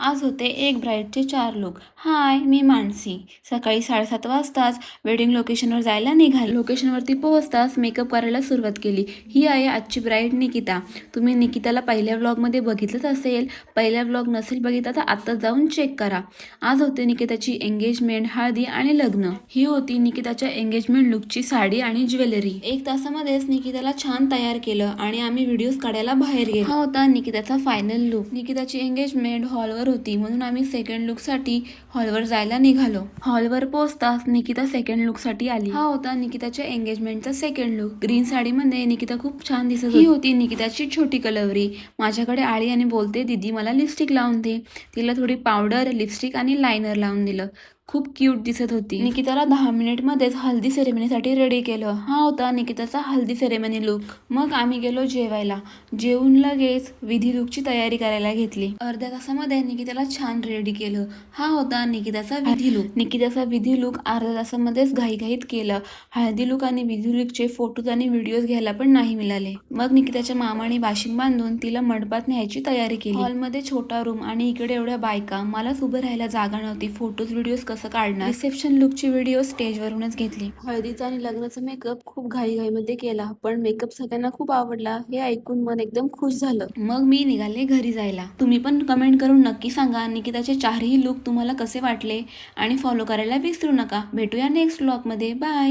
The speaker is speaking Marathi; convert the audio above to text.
आज होते एक ब्राईडचे 4 लुक. हाय, मी मानसी. सकाळी 7:30 वाजताच वेडिंग लोकेशनवर जायला निघाले. लोकेशनवरती पोहोचताच मेकअप करायला सुरुवात केली. ही आहे आजची ब्राईड निकिता. तुम्ही निकिताला पहिल्या व्लॉगमध्ये बघितलंच असेल. पहिला व्लॉग नसेल बघितला तर आत्ता जाऊन चेक करा. आज होते निकिताची एंगेजमेंट, हळदी आणि लग्न. ही होती निकिताच्या एंगेजमेंट लुकची साडी आणि ज्वेलरी. 1 तासामध्येच निकिताला छान तयार केलं आणि आम्ही व्हिडिओज काढायला बाहेर गेलो. हा होता निकिताचा फायनल लुक. निकिताची एंगेजमेंट हॉलवर होती म्हणून आम्ही सेकंड लुक साठी हॉलवर जायला निघालो. हॉलवर पोहोचताच निकिता सेकंड लुक साठी आली. हा होता निकिताच्या एंगेजमेंटचा सेकंड लुक. ग्रीन साडीमध्ये निकिता खूप छान दिसत होती. ही होती निकिताची छोटी कलवरी. माझ्याकडे आली आणि बोलते, दीदी मला लिपस्टिक लावून दे. तिला थोडी पावडर, लिपस्टिक आणि लायनर लावून दिलं. खूप क्यूट दिसत होती. निकिताला 10 मिनिटमध्येच हल्दी सेरेमनीसाठी रेडी केलं. हा होता निकिताचा हल्दी सेरेमनी लुक. मग आम्ही गेलो जेवायला. जेवून लगेच विधी लुकची तयारी करायला घेतली. अर्ध्या तासामध्ये निकिताला छान रेडी केलं. हा होता निकिताचा विधी लुक. निकिताचा विधी लुक अर्ध्या तासामध्येच घाईघाईत केलं. हळदी लुक आणि विधी लुकचे फोटोज आणि व्हिडिओज घ्यायला पण नाही मिळाले. मग निकिताच्या मामाने बाशिंग बांधून तिला मंडपात न्यायची तयारी केली. हॉलमध्ये छोटा रूम आणि इकडे एवढ्या बायका. मलाच उभं राहायला जागा नव्हती. फोटोज व्हिडिओज कसं काढणार. रिसेप्शन लुकची व्हिडिओ स्टेजवरूनच घेतली. हळदीचा आणि लग्नाचा मेकअप खूप घाईघाईमध्ये केला, पण मेकअप सगळ्यांना खूप आवडला. हे ऐकून मन एकदम खुश झालं. मग मी निघाले घरी जायला. तुम्ही पण कमेंट करून नक्की सांगा निकिताचे 4ही लुक तुम्हाला कसे वाटले आणि फॉलो करायला विसरू नका. भेटूया नेक्स्ट व्लॉग मध्ये. बाय.